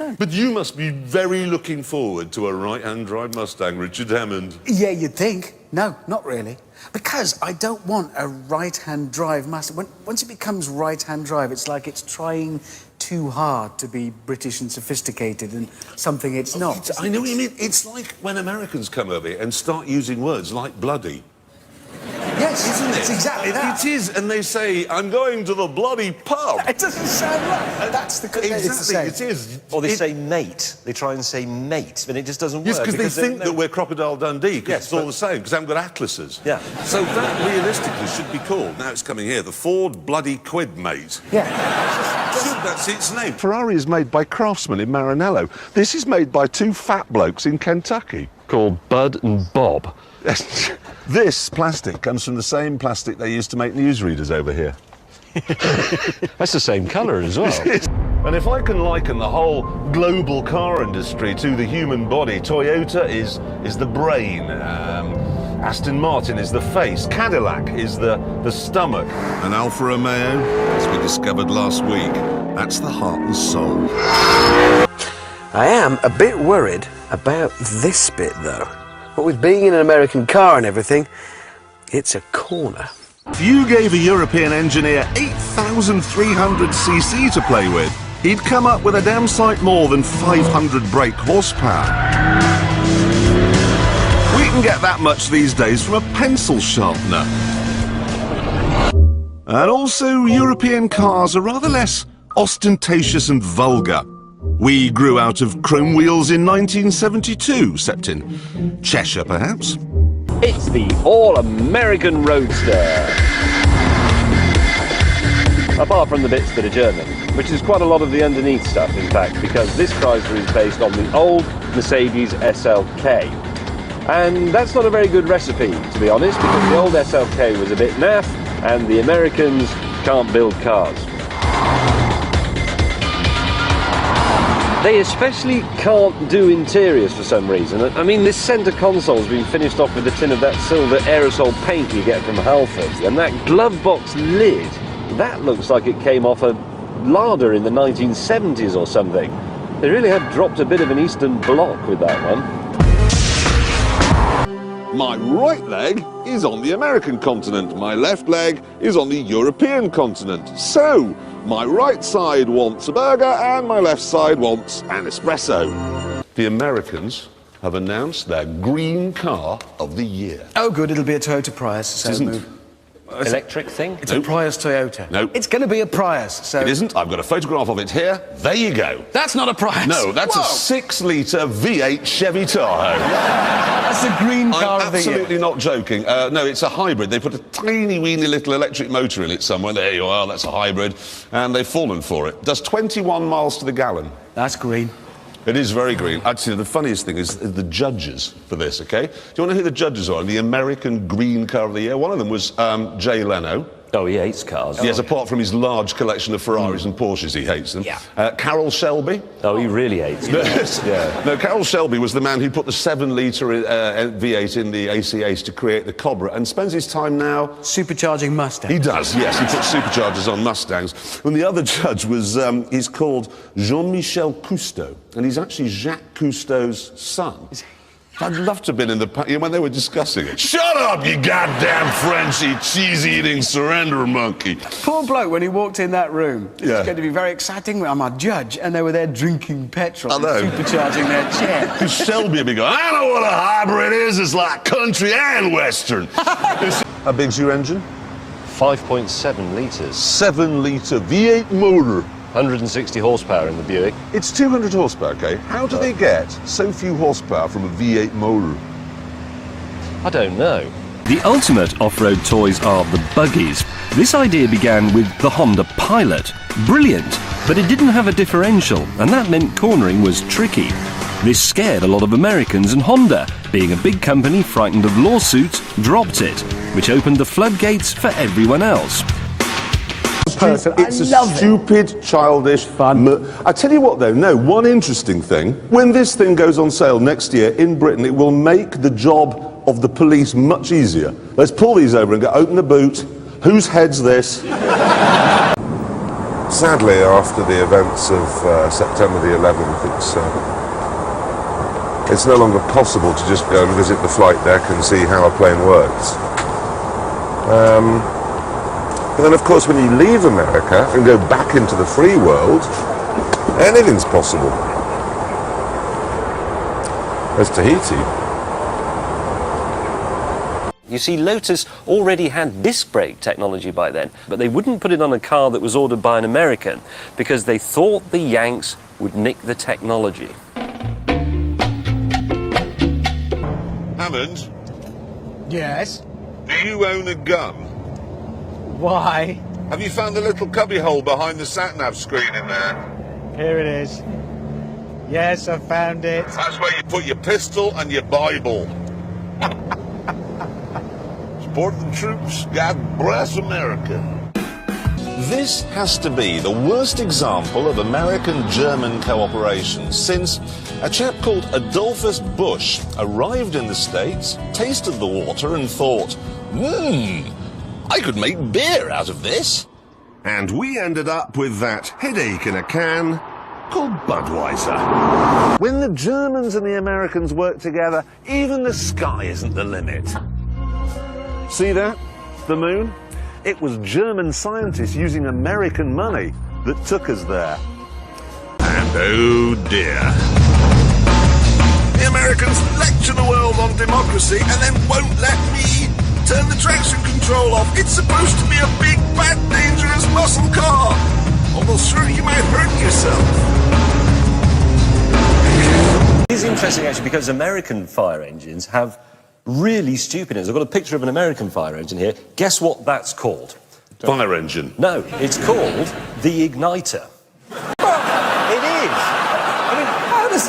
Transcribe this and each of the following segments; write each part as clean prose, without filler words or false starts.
No. But you must be very looking forward to a right-hand drive Mustang, Richard Hammond. Yeah, you'd think. No, not really. Because I don't want a right-hand drive Mustang. Once it becomes right-hand drive, it's like it's trying too hard to be British and sophisticated and something it's not. I know what you mean. It's like when Americans come over here and start using words like bloody. Yes, isn't it? It's exactly that. It is, and they say, I'm going to the bloody pub. It doesn't sound right. That's the... Exactly, it is. Or they say mate. They try and say mate, but it just doesn't work. Yes, because they think that we're Crocodile Dundee, because it's all the same, because they haven't got atlases. Yeah. So that, realistically, should be called, now it's coming here, the Ford Bloody Quid Mate. Yeah. That's its name. Ferrari is made by Craftsman in Maranello. This is made by two fat blokes in Kentucky. Called Bud and Bob. This plastic comes from the same plastic they used to make newsreaders over here. That's the same colour as well. And if I can liken the whole global car industry to the human body, Toyota is the brain, Aston Martin is the face, Cadillac is the stomach. And Alfa Romeo, as we discovered last week, that's the heart and soul. I am a bit worried about this bit, though. But with being in an American car and everything, it's a corner. If you gave a European engineer 8,300cc to play with, he'd come up with a damn sight more than 500 brake horsepower. We can get that much these days from a pencil sharpener. And also, European cars are rather less ostentatious and vulgar. We grew out of chrome wheels in 1972, except in Cheshire, perhaps. It's the all-American Roadster. Apart from the bits that are German, which is quite a lot of the underneath stuff, in fact, because this Chrysler is based on the old Mercedes SLK. And that's not a very good recipe, to be honest, because the old SLK was a bit naff, and the Americans can't build cars. They especially can't do interiors for some reason. I mean, this centre console's been finished off with a tin of that silver aerosol paint you get from Halfords, and that glove box lid, that looks like it came off a larder in the 1970s or something. They really have dropped a bit of an Eastern Bloc with that one. My right leg is on the American continent, my left leg is on the European continent. So, my right side wants a burger and my left side wants an espresso. The Americans have announced their green car of the year. Oh, good, it'll be a Toyota Prius. So Isn't. Electric thing? It's a Prius Toyota. No. It's going to be a Prius, so... It isn't. I've got a photograph of it here. There you go. That's not a Prius. No, that's Whoa. a 6-litre V8 Chevy Tahoe. That's the green car of the year. I'm absolutely not joking. No, it's a hybrid. They put a tiny, weeny little electric motor in it somewhere. There you are, that's a hybrid. And they've fallen for it. Does 21 miles to the gallon. That's green. It is very green. Actually, the funniest thing is the judges for this, OK? Do you want to know who the judges are? The American Green Car of the Year. One of them was Jay Leno. Oh, he hates cars. Yes, apart from his large collection of Ferraris and Porsches, he hates them. Yeah. Carroll Shelby. Oh, he really hates cars. Yeah. No, Carroll Shelby was the man who put the 7-litre V8 in the ACAs to create the Cobra and spends his time now... Supercharging Mustang. He does, yes. He puts superchargers on Mustangs. And the other judge was, he's called Jean-Michel Cousteau, and he's actually Jacques Cousteau's son. I'd love to have been in the... when they were discussing it. Shut up, you goddamn Frenchy, cheese-eating surrender monkey. Poor bloke, when he walked in that room. Yeah. It's going to be very exciting. I'm a judge, and they were there drinking petrol and I know. supercharging their chair. Because Shelby would be going, I know what a hybrid is. It's like country and western. How big's your engine? 5.7 litres. 7-litre V8 motor. 160 horsepower in the Buick. It's 200 horsepower, OK? How do they get so few horsepower from a V8 motor? I don't know. The ultimate off-road toys are the buggies. This idea began with the Honda Pilot. Brilliant, but it didn't have a differential, and that meant cornering was tricky. This scared a lot of Americans, and Honda, being a big company frightened of lawsuits, dropped it, which opened the floodgates for everyone else. It's a stupid, childish fun. I tell you what, though, one interesting thing. When this thing goes on sale next year in Britain, it will make the job of the police much easier. Let's pull these over and go, open the boot. Whose head's this? Sadly, after the events of September the 11th, it's no longer possible to just go and visit the flight deck and see how a plane works. But then, of course, when you leave America and go back into the free world, anything's possible. There's Tahiti. You see, Lotus already had disc brake technology by then, but they wouldn't put it on a car that was ordered by an American because they thought the Yanks would nick the technology. Hammond, Yes? do you own a gun? Why? Have you found the little cubbyhole behind the sat-nav screen in there? Here it is. Yes, I found it. That's where you put your pistol and your Bible. Support the troops, God bless America. This has to be the worst example of American-German cooperation since a chap called Adolphus Busch arrived in the States, tasted the water and thought, I could make beer out of this. And we ended up with that headache in a can called Budweiser. When the Germans and the Americans work together, even the sky isn't the limit. See that? The moon? It was German scientists using American money that took us there. And oh dear. The Americans lecture the world on democracy and then won't let me turn the traction control off. It's supposed to be a big, bad, dangerous muscle car. Although sure, you might hurt yourself. It's interesting, actually, because American fire engines have really stupid engines. I've got a picture of an American fire engine here. Guess what that's called? Fire engine. No, it's called the igniter. It is. I mean, how does...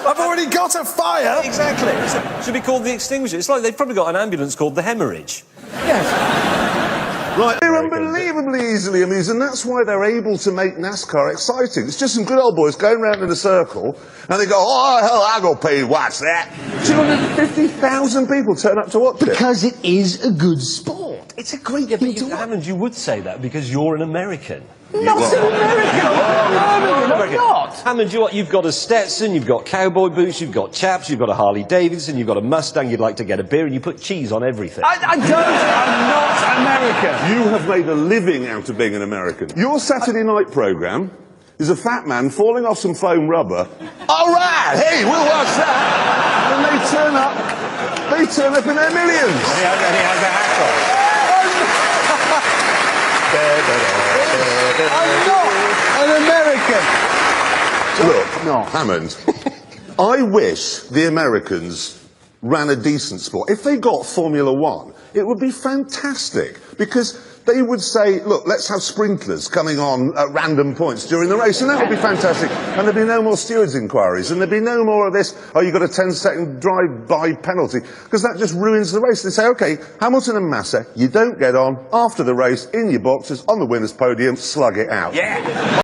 I've already got a fire! Exactly. It should be called the extinguisher. It's like they've probably got an ambulance called the hemorrhage. Yes. Right, they're unbelievably easily amused, and that's why they're able to make NASCAR exciting. It's just some good old boys going round in a circle, and they go, oh, hell, I got paid to watch that. 250,000 people turn up to watch it. Because it is a good sport. It's a great thing to watch. Hammond, you would say that because you're an American. Not an American! I'm not! Hammond, you've got a Stetson, you've got cowboy boots, you've got chaps, you've got a Harley Davidson, you've got a Mustang, you'd like to get a beer, and you put cheese on everything. I don't! I'm not American! You have made a living out of being an American. Your Saturday night programme is a fat man falling off some foam rubber. All right, hey, we'll watch that. And they turn up in their millions. And he has a hat I'm not an American! Look, Hammond, I wish the Americans ran a decent sport. If they got Formula One, it would be fantastic because they would say, look, let's have sprinklers coming on at random points during the race, and that would be fantastic. And there'd be no more stewards' inquiries, and there'd be no more of this, oh, you've got a 10-second drive-by penalty, because that just ruins the race. They say, OK, Hamilton and Massa, you don't get on after the race, in your boxes, on the winner's podium, slug it out. Yeah.